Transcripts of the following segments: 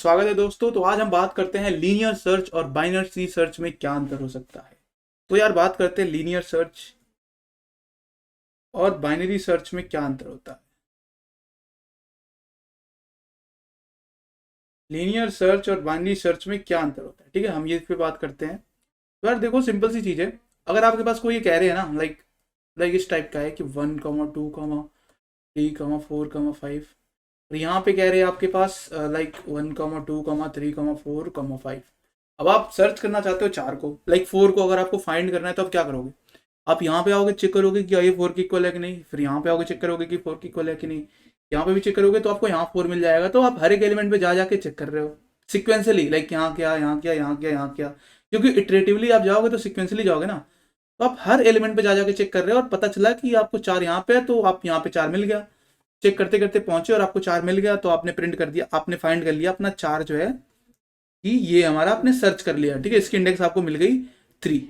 स्वागत है दोस्तों। तो आज हम बात करते हैं लीनियर सर्च और बाइनरी सर्च में क्या अंतर हो सकता है। तो यार बात करते हैं लीनियर सर्च और बाइनरी सर्च में क्या अंतर होता है। लीनियर सर्च और बाइनरी सर्च में क्या अंतर होता है, ठीक है, हम ये इस पे बात करते हैं। तो यार देखो, सिंपल सी चीज़ है। अगर आपके पास कोई एक एरे है ना, लाइक लाइक इस टाइप का है कि 1, 2, 3, 4, 5, और यहाँ पे कह रहे हैं आपके पास लाइक 1, 2, 3, 4, 5। अब आप सर्च करना चाहते हो चार को, लाइक 4 को अगर आपको फाइंड करना है तो आप क्या करोगे? आप यहाँ पे आओगे, चेक करोगे कि ये 4 की इक्वल है कि नहीं, फिर यहाँ पे आओगे, चेक करोगे कि 4 की इक्वल है कि नहीं, यहाँ पे भी चेक करोगे तो आपको यहाँ 4 मिल जाएगा। तो आप हर एक एलिमेंट पे जा जाके चेक कर रहे हो सिक्वेंसली, लाइक यहाँ क्या, यहाँ क्या, यहाँ क्या, यहाँ क्या, क्योंकि इटरेटिवली आप जाओगे तो सिक्वेंसली जाओगे ना। तो आप हर एलिमेंट पे जा जाके चेक कर रहे हो और पता चला कि आपको 4 यहाँ पे है, तो आप यहाँ पे 4 मिल गया। चेक करते करते पहुंचे और आपको 4 मिल गया, तो आपने प्रिंट कर दिया, आपने फाइंड कर लिया अपना 4 जो है कि ये हमारा आपने सर्च कर लिया, ठीक है। इसकी इंडेक्स आपको मिल गई 3।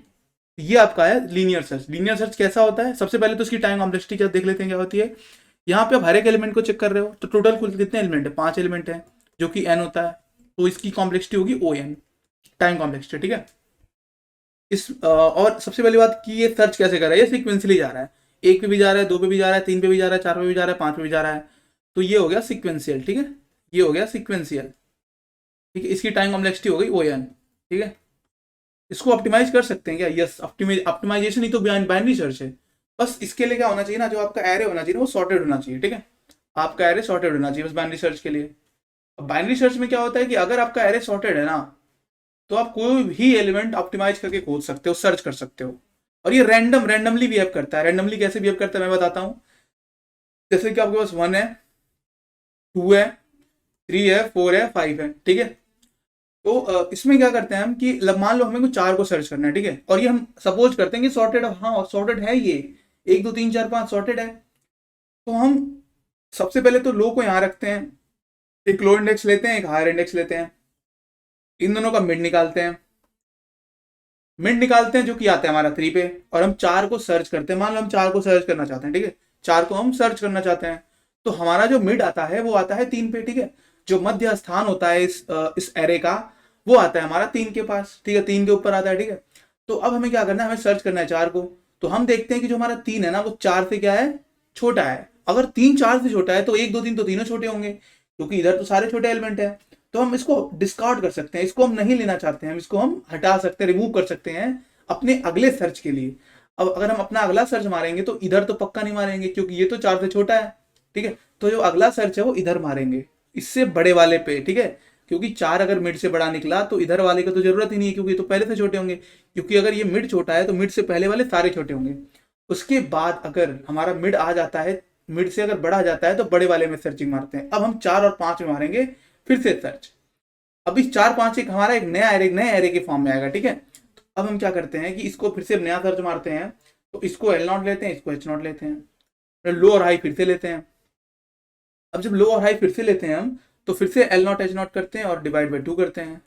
ये आपका है लीनियर सर्च। लीनियर सर्च कैसा होता है? सबसे पहले तो इसकी टाइम कॉम्प्लेक्सिटी क्या देख लेते हैं क्या होती है। यहाँ पे आप हर एक एलिमेंट को चेक कर रहे हो, तो टोटल कुल कितने एलिमेंट है? 5 एलिमेंट है, जो कि एन होता है। तो इसकी कॉम्प्लेक्सिटी होगी ओ एन, टाइम कॉम्प्लेक्सिटी, ठीक है। और सबसे पहली बात कि ये सर्च कैसे कर रहा है, ये सिक्वेंसली जा रहा है। 1 पे भी जा रहा है, 2 पे भी जा रहा है, 3 पे भी जा रहा है, 4 पे भी जा रहा है, 5 पे भी जा रहा है। तो ये हो गया सिक्वेंशियल, ठीक है। ये हो गया सिक्वेंशियल, ठीक है। इसकी टाइम कॉम्प्लेक्सिटी हो गई ओ एन, ठीक है। इसको ऑप्टिमाइज कर सकते हैं क्या? यस, ऑप्टिमाइजेशन ही तो बाइनरी सर्च है। बस इसके लिए क्या होना चाहिए ना, जो आपका एरे होना चाहिए ना, वो सॉर्टेड होना चाहिए, ठीक है। आपका एरे सॉर्टेड होना चाहिए बस बाइनरी सर्च के लिए। अब बाइनरी सर्च में क्या होता है कि अगर आपका एरे सॉर्टेड है ना, तो आप कोई भी एलिमेंट ऑप्टिमाइज करके खोज सकते हो, सर्च कर सकते हो। और ये रैंडमली बिहेव करता है। रैंडमली कैसे बिहेव करता है मैं बताता हूँ। जैसे कि आपके पास 1 है, 2 है, 3 है, 4 है, 5 है, ठीक है। तो इसमें क्या करते हैं हम कि मान लो हमें कुछ 4 को सर्च करना है, ठीक है, और ये हम सपोज करते हैं कि सॉर्टेड, हाँ सॉर्टेड है ये, 1 2 3 4 5 सॉर्टेड है। तो हम सबसे पहले तो लो को यहाँ रखते हैं, एक लो इंडेक्स लेते हैं, एक हायर इंडेक्स लेते हैं, इन दोनों का मिड निकालते हैं। मिड निकालते हैं जो कि आता है हमारा 3 पे, और हम 4 को सर्च करते हैं। मान लो हम 4 को सर्च करना चाहते हैं, ठीक है, 4 को हम सर्च करना चाहते हैं। तो हमारा जो मिड आता है वो आता है 3 पे, ठीक है। जो मध्य स्थान होता है इस एरे का, वो आता है हमारा 3 के पास, ठीक है, 3 के ऊपर आता है, ठीक है। तो अब हमें क्या करना है, हमें सर्च करना है 4 को। तो हम देखते हैं कि जो हमारा 3 है ना, वो 4 से क्या है, छोटा है। अगर 3 4 से छोटा है तो 1 2 3 तो तीनों छोटे होंगे, क्योंकि इधर तो सारे छोटे एलिमेंट है। तो हम इसको डिस्कार्ड कर सकते हैं, इसको हम नहीं लेना चाहते हैं, हम इसको हम हटा सकते हैं, रिमूव कर सकते हैं अपने अगले सर्च के लिए। अब अगर हम अपना अगला सर्च मारेंगे तो इधर तो पक्का नहीं मारेंगे, क्योंकि ये तो 4 से छोटा है, ठीक है। तो जो अगला सर्च है वो इधर मारेंगे, इससे बड़े वाले पे, ठीक है। क्योंकि 4 अगर मिड से बड़ा निकला तो इधर वाले की तो जरूरत ही नहीं है, क्योंकि तो पहले से छोटे होंगे। क्योंकि अगर ये मिड छोटा है तो मिड से पहले वाले सारे छोटे होंगे। उसके बाद अगर हमारा मिड आ जाता है, मिड से अगर बड़ा आ जाता है तो बड़े वाले में सर्चिंग मारते हैं। अब हम 4 और 5 में मारेंगे फिर से सर्च। अब इस 4 5 एक हमारा एक नया एरे के फॉर्म में आएगा, ठीक है। तो अब हम क्या करते हैं कि इसको फिर से नया सर्च मारते हैं। तो इसको एल नॉट लेते हैं, इसको एच नॉट लेते हैं, लो और हाई फिर से लेते हैं। अब जब लो और हाई फिर से लेते हैं हम, तो फिर से एल नॉट एच नॉट करते हैं और डिवाइड बाई 2 करते हैं।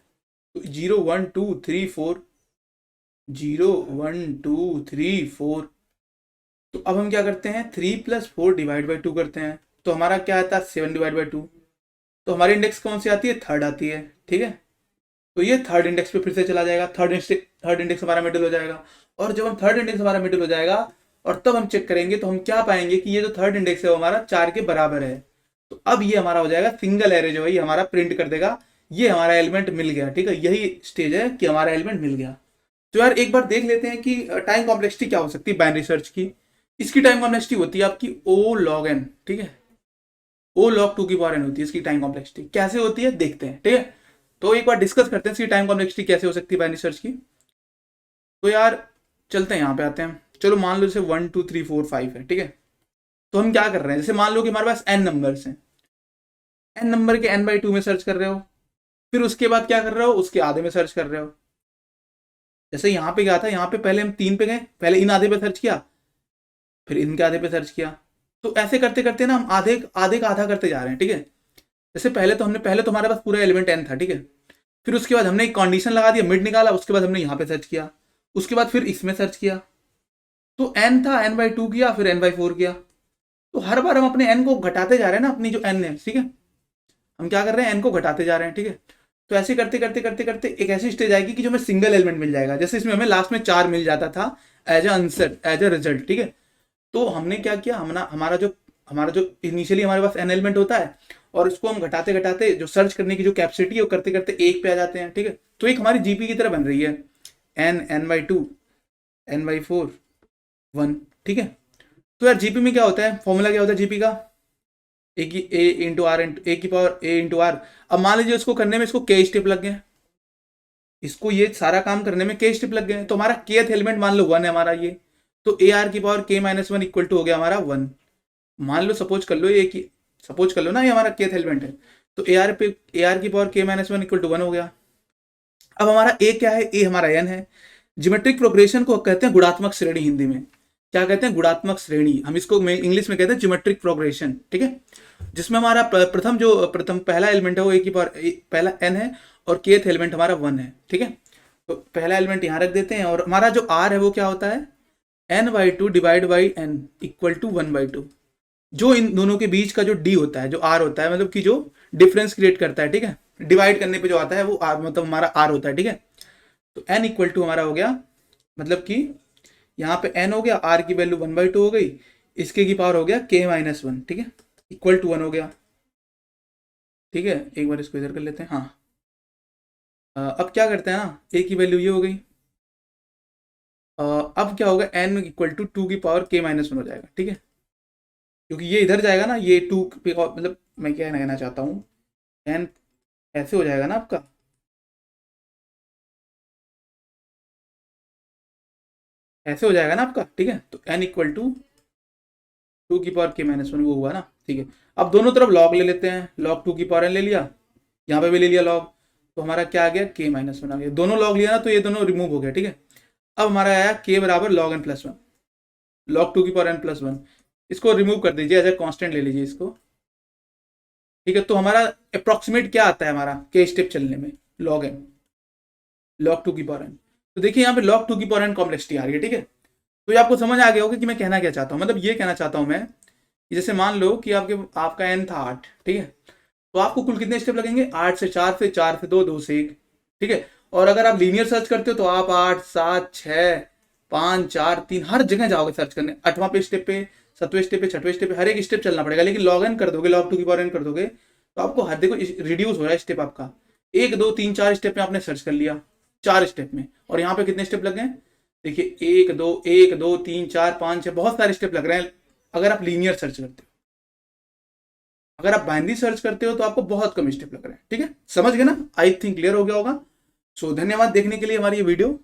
तो 0 1 2 3 4, 0 1 2 3 4। तो अब हम क्या करते हैं, 3 + 4 डिवाइड बाई 2 करते हैं। तो हमारा क्या आता है, 7 डिवाइड बाई 2। तो हमारी इंडेक्स कौन सी आती है, थर्ड आती है, ठीक है। तो ये थर्ड इंडेक्स पे फिर से चला जाएगा, थर्ड इंडेक्स हमारा मिडिल हो जाएगा। और जब हम थर्ड इंडेक्स हमारा मिडिल हो जाएगा और तब हम चेक करेंगे, तो हम क्या पाएंगे कि ये जो थर्ड इंडेक्स है वो हमारा 4 के बराबर है। तो अब ये हमारा हो जाएगा सिंगल एरे, जो है ये हमारा प्रिंट कर देगा, ये हमारा एलिमेंट मिल गया, ठीक है। यही स्टेज है कि हमारा एलिमेंट मिल गया। तो यार एक बार देख लेते हैं कि टाइम कॉम्प्लेक्सिटी क्या हो सकती है बाइनरी सर्च की। इसकी टाइम कॉम्प्लेक्सिटी होती है आपकी ओ लॉग एन, ठीक है। ओ लॉग 2 की पावर एन होती है इसकी टाइम कॉम्प्लेक्सिटी। कैसे होती है देखते हैं, ठीक है। तो एक बार डिस्कस करते हैं इसकी टाइम कॉम्प्लेक्सिटी कैसे हो सकती है बाइनरी सर्च की। तो यार चलते हैं, यहाँ पे आते हैं। चलो मान लो जैसे 1 2 3 4 5 है, ठीक है। तो हम क्या कर रहे हैं, जैसे मान लो कि हमारे पास एन नंबर्स हैं, एन नंबर के n/2 में सर्च कर रहे हो। फिर उसके बाद क्या कर रहे हो, उसके आधे में सर्च कर रहे हो। जैसे यहाँ पे क्या था, यहाँ पे पहले हम 3 पे गए, पहले इन आधे पे सर्च किया, फिर इनके आधे पे सर्च किया। तो ऐसे करते करते ना हम आधे आधे का आधा करते जा रहे हैं, ठीक है। जैसे पहले तो हमारे पास पूरा एलिमेंट n था, ठीक है। फिर उसके बाद हमने एक कंडीशन लगा दिया, मिड निकाला, उसके बाद हमने यहाँ पे सर्च किया, उसके बाद फिर इसमें सर्च किया। तो n था, n/2 किया, फिर n/4 किया। तो हर बार हम अपने n को घटाते जा रहे हैं ना, अपनी जो n है, ठीक है। हम क्या कर रहे हैं, n को घटाते जा रहे हैं, ठीक है। तो ऐसे करते करते करते करते एक ऐसी स्टेज आएगी कि जो हमें सिंगल एलिमेंट मिल जाएगा, जैसे इसमें हमें लास्ट में 4 मिल जाता था as a answer, as a result, ठीक है। तो हमने क्या किया, हमारा जो इनिशियली हमारे पास एन एलिमेंट होता है, और उसको हम घटाते घटाते जो सर्च करने की जो कैपेसिटी है वो करते करते 1 पे आ जाते हैं, ठीक है। तो एक हमारी जीपी की तरह बन रही है, n/2 n/4 1, ठीक है। तो यार जीपी में क्या होता है, फॉर्मूला क्या होता है जीपी का, ए की ए इंटू आर इंटू ए की पावर ए इंटू आर। अब मान लीजिए उसको करने में इसको के स्टेप लग गए, इसको ये सारा काम करने में के स्टेप लग गए, तो हमारा केथ एलिमेंट मान लो 1 है हमारा ये, तो ए आर की पावर k-1 इक्वल टू हो गया हमारा 1। मान लो सपोज कर लो ना ये हमारा केथ एलिमेंट है, तो ए आर की पावर k-1 इक्वल टू 1 हो गया। अब हमारा ए क्या है, ए हमारा एन है। ज्योमेट्रिक प्रोग्रेशन को कहते हैं गुणात्मक श्रेणी, हिंदी में क्या कहते हैं, गुणात्मक श्रेणी। हम इसको इंग्लिश में कहते हैं ज्योमेट्रिक प्रोग्रेशन, ठीक है। जिसमें हमारा प्रथम पहला एलिमेंट है वो ए की पावर पहला एन है, और केथ एलिमेंट हमारा 1 है, ठीक है। तो पहला एलिमेंट यहाँ रख देते हैं, और हमारा जो आर है वो क्या होता है, n/2 divide by n equal to 1/2। जो इन दोनों के बीच का जो डी होता है, जो आर होता है, मतलब कि जो डिफरेंस क्रिएट करता है, ठीक है, डिवाइड करने पे जो आता है वो आर, मतलब हमारा आर होता है, ठीक है। तो n इक्वल टू हमारा हो गया, मतलब कि यहाँ पे n हो गया, r की वैल्यू 1/2 हो गई, इसके की पावर हो गया k-1, ठीक है, इक्वल टू 1 हो गया, ठीक है। एक बार इसको इधर कर लेते हैं, हाँ। अब क्या करते हैं ना, a की वैल्यू ये हो गई, अब क्या होगा, n इक्वल टू 2 की पावर k-1 हो जाएगा, ठीक है। क्योंकि ये इधर जाएगा ना, ये 2 पे, मतलब मैं क्या कहना चाहता हूँ, n ऐसे हो जाएगा ना आपका, ऐसे हो जाएगा ना आपका, ठीक है। तो n इक्वल टू 2 की पावर k-1 वो हुआ ना, ठीक है। अब दोनों तरफ लॉग ले लेते हैं, log 2 की पावर n ले लिया, यहाँ पे भी ले लिया लॉग, तो हमारा क्या आ गया, k-1 आ गया। दोनों लॉग लिया ना तो ये दोनों रिमूव हो गया, ठीक है। अब हमारा आया k बराबर log n+1, log 2 की पावर n+1, इसको रिमूव कर दीजिए, एज ए कॉन्स्टेंट ले लीजिए इसको, ठीक है। तो हमारा अप्रोक्सीमेट क्या आता है हमारा k स्टेप चलने में, log n, log 2 की पावर n। तो देखिए यहाँ पे log 2 की पावर n कॉम्प्लेक्सिटी आ रही है, ठीक है। तो ये आपको समझ आ गया होगा कि मैं कहना क्या चाहता हूँ, मतलब ये कहना चाहता हूँ मैं कि जैसे मान लो कि आपका n था 8, ठीक है। तो आपको कुल कितने स्टेप लगेंगे, 8 से 4 से 4 से 2 2 से 1, ठीक है। और अगर आप लीनियर सर्च करते हो तो आप 8 7 6 5 4 3 हर जगह जाओगे सर्च करने, 8वां पे स्टेप पे, 7वें स्टेप पे, 6वें स्टेप पे, हर एक स्टेप चलना पड़ेगा। लेकिन लॉग एन कर दोगे, log 2 की पावर n कर दोगे, तो आपको हर देखो रिड्यूस हो रहा है स्टेप आपका, 1 2 3 4 स्टेप में आपने सर्च कर लिया, 4 स्टेप में। और यहाँ पे कितने स्टेप लग गए, देखिए 1 2 3 4 5 6, बहुत सारे स्टेप लग रहे हैं अगर आप लीनियर सर्च करते हो। अगर आप बाइनरी सर्च करते हो तो आपको बहुत कम स्टेप लग रहे हैं, ठीक है। समझ गए ना, आई थिंक क्लियर हो गया होगा। सो धन्यवाद देखने के लिए हमारी ये वीडियो।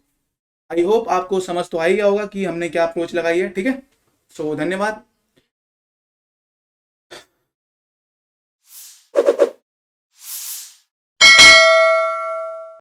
आई होप आपको समझ तो आ ही गया होगा कि हमने क्या अप्रोच लगाई है, ठीक है। सो धन्यवाद।